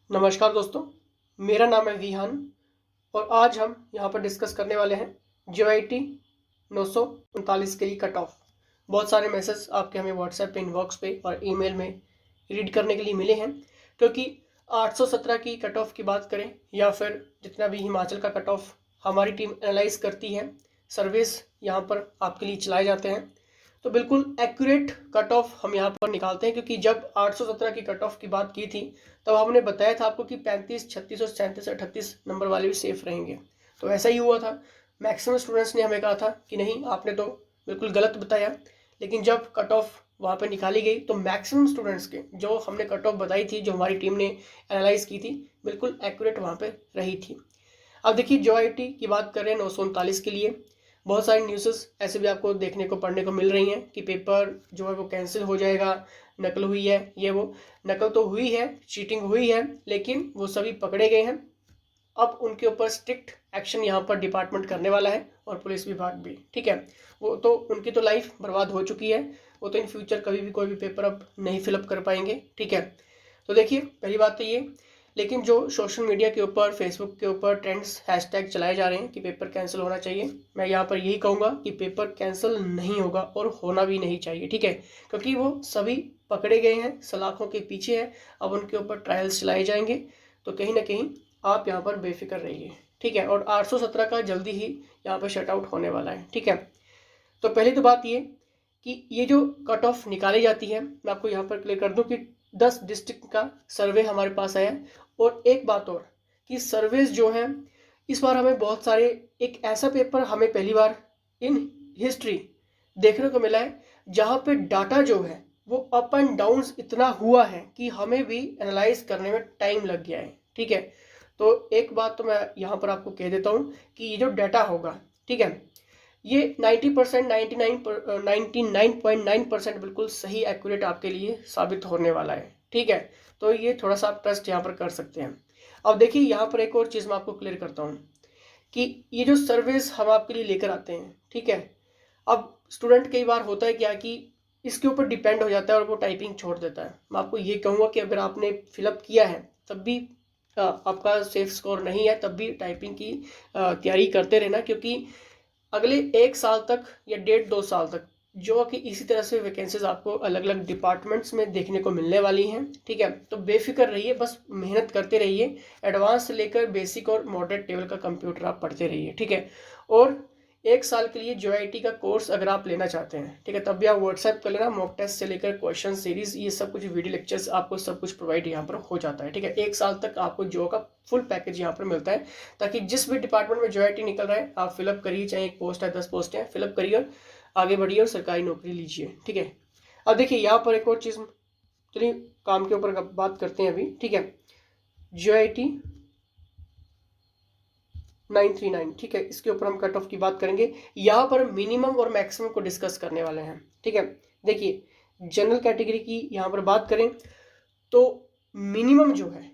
नमस्कार दोस्तों, मेरा नाम है विहान और आज हम यहाँ पर डिस्कस करने वाले हैं JIT 939 के लिए कट ऑफ। बहुत सारे मैसेज आपके हमें व्हाट्सएप पे, इनबॉक्स पे और ईमेल में रीड करने के लिए मिले हैं, क्योंकि 817 की कट ऑफ की बात करें या फिर जितना भी हिमाचल का कट ऑफ हमारी टीम एनालाइज करती है, सर्वेस यहाँ पर आपके लिए चलाए जाते हैं, तो बिल्कुल एक्यूरेट कट ऑफ हम यहाँ पर निकालते हैं। क्योंकि जब 817 की कट ऑफ की बात की थी तब हमने बताया था आपको कि 35, 36 और 37, 38 नंबर वाले भी सेफ रहेंगे, तो ऐसा ही हुआ था। मैक्सिमम स्टूडेंट्स ने हमें कहा था कि नहीं, आपने तो बिल्कुल गलत बताया। लेकिन जब कट ऑफ वहाँ पर निकाली गई तो मैक्सिमम स्टूडेंट्स के जो हमने कट ऑफ बताई थी, जो हमारी टीम ने एनालाइज की थी, बिल्कुल एक्यूरेट वहाँ पर रही थी। अब देखिए, JIT की बात कर रहे हैं 939 के लिए। बहुत सारी न्यूज़ेस ऐसे भी आपको देखने को पढ़ने को मिल रही हैं कि पेपर जो है वो कैंसिल हो जाएगा, नकल हुई है, ये वो। नकल तो हुई है, चीटिंग हुई है, लेकिन वो सभी पकड़े गए हैं। अब उनके ऊपर स्ट्रिक्ट एक्शन यहाँ पर डिपार्टमेंट करने वाला है और पुलिस विभाग भी, ठीक है। वो तो उनकी तो लाइफ बर्बाद हो चुकी है, वो तो इन फ्यूचर कभी भी कोई भी पेपर अब नहीं फिलअप कर पाएंगे, ठीक है। तो देखिए, पहली बात तो ये। लेकिन जो सोशल मीडिया के ऊपर, फेसबुक के ऊपर ट्रेंड्स, हैशटैग चलाए जा रहे हैं कि पेपर कैंसिल होना चाहिए, मैं यहाँ पर यही कहूँगा कि पेपर कैंसिल नहीं होगा और होना भी नहीं चाहिए, ठीक है। क्योंकि वो सभी पकड़े गए हैं, सलाखों के पीछे है, अब उनके ऊपर ट्रायल्स चलाए जाएंगे। तो कहीं ना कहीं आप यहाँ पर बेफिक्र रहिए, ठीक है। और 817 का जल्दी ही यहाँ पर शट आउट होने वाला है, ठीक है। तो पहली तो बात ये कि ये जो कट ऑफ निकाली जाती है, मैं आपको यहाँ पर क्लियर कर दूँ कि 10 डिस्ट्रिक्ट का सर्वे हमारे पास आया है। और एक बात और कि सर्वेज जो है, इस बार हमें बहुत सारे, एक ऐसा पेपर हमें पहली बार इन हिस्ट्री देखने को मिला है जहाँ पे डाटा जो है वो अप एंड डाउन्स इतना हुआ है कि हमें भी एनालाइज करने में टाइम लग गया है, ठीक है। तो एक बात तो मैं यहाँ पर आपको कह देता हूँ कि ये जो डाटा होगा, ठीक है, ये 90%, 99.9% बिल्कुल सही, एक्यूरेट आपके लिए साबित होने वाला है, ठीक है। तो ये थोड़ा सा आप ट्रस्ट यहाँ पर कर सकते हैं। अब देखिए, यहाँ पर एक और चीज़ मैं आपको क्लियर करता हूँ कि ये जो सर्विस हम आपके लिए लेकर आते हैं, ठीक है। अब स्टूडेंट कई बार होता है क्या कि इसके ऊपर डिपेंड हो जाता है और वो टाइपिंग छोड़ देता है। मैं आपको ये कहूँगा कि अगर आपने फिलअप किया है तब भी आपका सेफ स्कोर नहीं है, तब भी टाइपिंग की तैयारी करते रहना। क्योंकि अगले 1 साल तक या 1.5-2 साल तक जो कि इसी तरह से वैकेंसीज आपको अलग अलग डिपार्टमेंट्स में देखने को मिलने वाली हैं, ठीक है। तो बेफिक्र रहिए, बस मेहनत करते रहिए। एडवांस से लेकर बेसिक और मॉडरेट लेवल का कंप्यूटर आप पढ़ते रहिए, ठीक है। और 1 साल के लिए JIT का कोर्स अगर आप लेना चाहते हैं, ठीक है, तब भी आप व्हाट्सएप कर लेना। मॉक टेस्ट से लेकर क्वेश्चन सीरीज, ये सब कुछ वीडियो लेक्चर्स आपको सब कुछ प्रोवाइड यहाँ पर हो जाता है, ठीक है। 1 साल तक आपको जो का फुल पैकेज यहाँ पर मिलता है, ताकि जिस भी डिपार्टमेंट में JIT निकल रहा है आप फिलअप करिए। चाहे एक पोस्ट है, 10 पोस्ट है, फिलअप करिए और आगे बढ़िए और सरकारी नौकरी लीजिए, ठीक है। अब देखिए, यहाँ पर एक और चीज़, चलिए काम के ऊपर बात करते हैं अभी, ठीक है। JIT 939, ठीक है, इसके ऊपर हम कट ऑफ की बात करेंगे। यहाँ पर मिनिमम और मैक्सिमम को डिस्कस करने वाले हैं, ठीक है। देखिए, जनरल कैटेगरी की यहाँ पर बात करें तो मिनिमम जो है,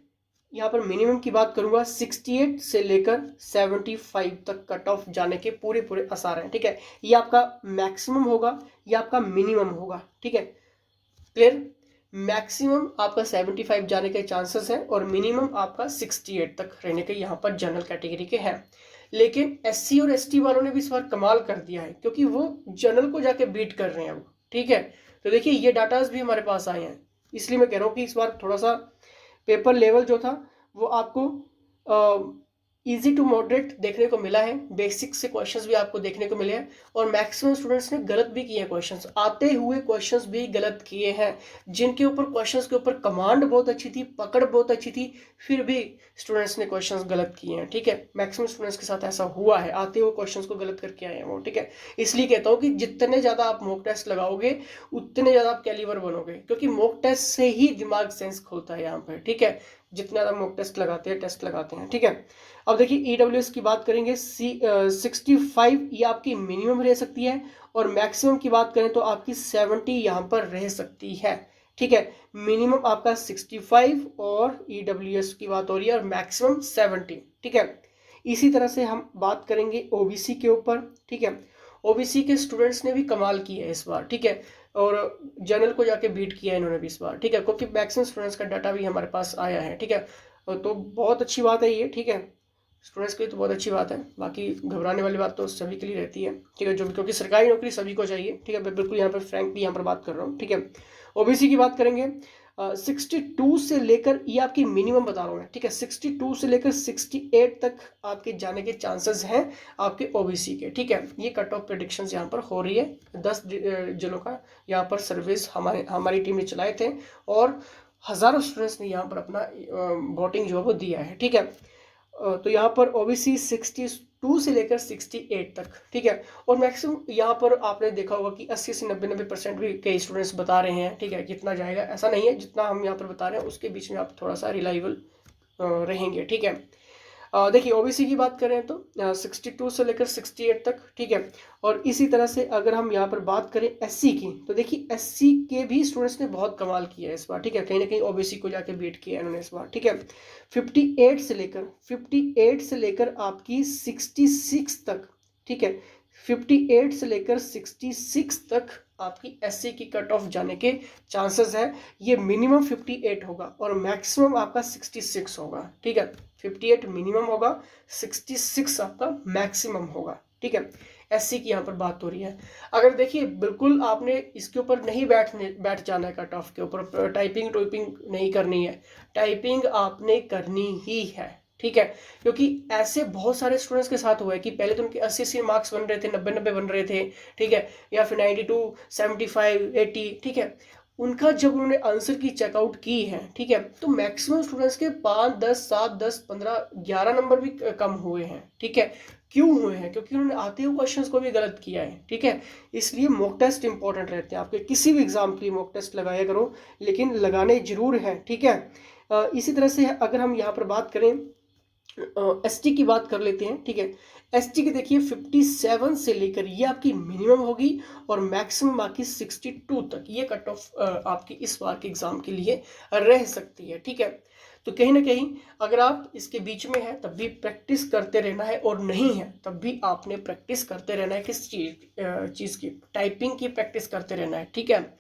यहाँ पर मिनिमम की बात करूंगा, 68 से लेकर 75 तक कट ऑफ जाने के पूरे पूरे आसार हैं, ठीक है। ये आपका मैक्सिमम होगा, ये आपका मिनिमम होगा, ठीक है। क्लियर? मैक्सिमम आपका 75 जाने के चांसेस हैं और मिनिमम आपका 68 तक रहने के यहाँ पर जनरल कैटेगरी के हैं। लेकिन SC और ST वालों ने भी इस बार कमाल कर दिया है, क्योंकि वो जनरल को जाके बीट कर रहे हैं अब, ठीक है। तो देखिए, ये डाटाज भी हमारे पास आए हैं, इसलिए मैं कह रहा हूँ कि इस बार थोड़ा सा पेपर लेवल जो था वो आपको इजी टू मॉडरेट देखने को मिला है। बेसिक से क्वेश्चंस भी आपको देखने को मिले हैं और मैक्सिमम स्टूडेंट्स ने गलत भी किए हैं, क्वेश्चंस आते हुए क्वेश्चंस भी गलत किए हैं। जिनके ऊपर क्वेश्चंस के ऊपर कमांड बहुत अच्छी थी, पकड़ बहुत अच्छी थी, फिर भी स्टूडेंट्स ने क्वेश्चंस गलत किए हैं, ठीक है। मैक्सिमम स्टूडेंट्स के साथ ऐसा हुआ है, आते हुए क्वेश्चंस को गलत करके आए हैं वो, ठीक है। इसलिए कहता हूँ कि जितने ज़्यादा आप मॉक टेस्ट लगाओगे उतने ज़्यादा आप कैलिबर बनोगे, क्योंकि मॉक टेस्ट से ही दिमाग सेंस खोलता है यहाँ पर, ठीक है। जितने ज़्यादा मॉक टेस्ट लगाते हैं, ठीक है। अब देखिए, EWS की बात करेंगे, 65 ये आपकी मिनिमम रह सकती है और मैक्सिमम की बात करें तो आपकी 70 यहाँ पर रह सकती है, ठीक है। मिनिमम आपका 65 और EWS की बात हो रही है और मैक्सिमम 70, ठीक है। इसी तरह से हम बात करेंगे OBC के ऊपर, ठीक है। OBC के स्टूडेंट्स ने भी कमाल की है इस बार, ठीक है, और जनरल को जाके बीट किया है इन्होंने भी इस बार, ठीक है, क्योंकि मैक्सिमम स्टूडेंट्स का डाटा भी हमारे पास आया है, ठीक है। तो बहुत अच्छी बात है ये, ठीक है, स्टूडेंट्स के लिए तो बहुत अच्छी बात है। बाकी घबराने वाली बात तो सभी के लिए रहती है, ठीक है, जो क्योंकि सरकारी नौकरी सभी को चाहिए, ठीक है, मैं बिल्कुल यहाँ पर फ्रैंकली यहाँ पर बात कर रहा हूँ, ठीक है। ओबीसी की बात करेंगे, 62 से लेकर, ये आपकी मिनिमम बता रहा हूँ मैं, ठीक है, 62 से लेकर 68 तक आपके जाने के चांसेस हैं आपके ओबीसी के, ठीक है। ये कट ऑफ प्रेडिक्शंस यहाँ पर हो रही है। 10 जिलों का यहाँ पर सर्विस हमारी टीम ने चलाए थे और हज़ारों स्टूडेंट्स ने यहाँ पर अपना वोटिंग जो है वो दिया है, ठीक है। तो यहाँ पर ओबीसी 62 से लेकर 68 तक, ठीक है। और मैक्सिमम यहाँ पर आपने देखा होगा कि 80 से 90% भी कई स्टूडेंट्स बता रहे हैं, ठीक है, कितना जाएगा ऐसा नहीं है, जितना हम यहाँ पर बता रहे हैं उसके बीच में आप थोड़ा सा रिलायबल रहेंगे, ठीक है। देखिए ओबीसी की बात करें तो 62 से लेकर 68 तक, ठीक है। और इसी तरह से अगर हम यहाँ पर बात करें एससी की, तो देखिए एससी के भी स्टूडेंट्स ने बहुत कमाल किया है इस बार, ठीक है, कहीं ना कहीं ओबीसी को जाके बीट किया है इन्होंने इस बार, ठीक है। 58 से लेकर आपकी 66 तक, ठीक है, 58 से लेकर 66 तक आपकी एससी की कट ऑफ जाने के चांसेस है। ये मिनिमम 58 होगा और मैक्सिमम आपका 66 होगा, ठीक है। 58 मिनिमम होगा, 66 आपका मैक्सिमम होगा, ठीक है। एससी की यहाँ पर बात हो रही है। अगर देखिए बिल्कुल आपने इसके ऊपर नहीं बैठ जाना है कट ऑफ के ऊपर, टाइपिंग नहीं करनी है, टाइपिंग आपने करनी ही है, ठीक है। क्योंकि ऐसे बहुत सारे स्टूडेंट्स के साथ हुआ है कि पहले तो उनके 80 मार्क्स बन रहे थे, 90 बन रहे थे, ठीक है, या फिर 92, 75, 80, ठीक है। उनका जब उन्होंने आंसर की चेकआउट की है, ठीक है, तो मैक्सिमम स्टूडेंट्स के 5, 10, 7, 10, 15, 11 नंबर भी कम हुए हैं, ठीक है। क्यों हुए हैं? क्योंकि उन्होंने आते हुए क्वेश्चंस को भी गलत किया है, ठीक है। इसलिए मॉक टेस्ट इंपॉर्टेंट रहते हैं, आपके किसी भी एग्जाम के लिए मॉक टेस्ट लगाया करो, लेकिन लगाने जरूर हैं, ठीक है। इसी तरह से अगर हम यहाँ पर बात करें एसटी की बात कर लेते हैं, ठीक है। एसटी की देखिए 57 से लेकर ये आपकी मिनिमम होगी और मैक्सिमम आपकी 62 तक ये कट ऑफ आपकी इस बार के एग्जाम के लिए रह सकती है, ठीक है। तो कहीं ना कहीं अगर आप इसके बीच में हैं तब भी प्रैक्टिस करते रहना है, और नहीं है तब भी आपने प्रैक्टिस करते रहना है। किस चीज़ की? टाइपिंग की प्रैक्टिस करते रहना है, ठीक है।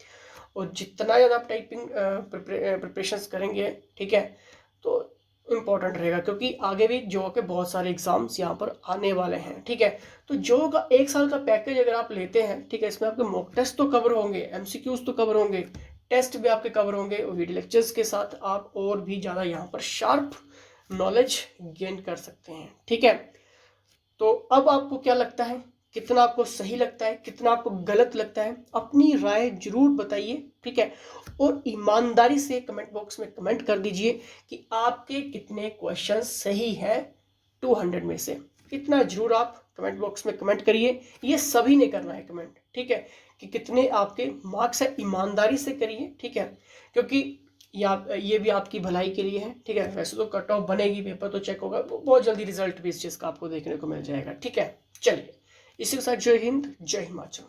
और जितना ज़्यादा आप टाइपिंग प्रिपरेशंस करेंगे, ठीक है, तो इम्पॉर्टेंट रहेगा, क्योंकि आगे भी जो के बहुत सारे एग्जाम्स यहाँ पर आने वाले हैं, ठीक है। तो जो का 1 साल का पैकेज अगर आप लेते हैं, ठीक है, इसमें आपके मॉक टेस्ट तो कवर होंगे, एमसीक्यूज तो कवर होंगे, टेस्ट भी आपके कवर होंगे, और वीडियो लेक्चर्स के साथ आप और भी ज़्यादा यहाँ पर शार्प नॉलेज गेन कर सकते हैं, ठीक है। तो अब आपको क्या लगता है, कितना आपको सही लगता है, कितना आपको गलत लगता है, अपनी राय जरूर बताइए, ठीक है। और ईमानदारी से कमेंट बॉक्स में कमेंट कर दीजिए कि आपके कितने क्वेश्चन सही है 200 में से। इतना जरूर आप कमेंट बॉक्स में कमेंट करिए, ये सभी ने करना है कमेंट, ठीक है, कि कितने आपके मार्क्स है, ईमानदारी से करिए, ठीक है, क्योंकि ये भी आपकी भलाई के लिए है, ठीक है। वैसे तो कट ऑफ बनेगी, पेपर तो चेक होगा, बहुत जल्दी रिजल्ट भी इस चीज़ का आपको देखने को मिल जाएगा, ठीक है। चलिए, इसी के साथ जय हिंद, जय हिमाचल।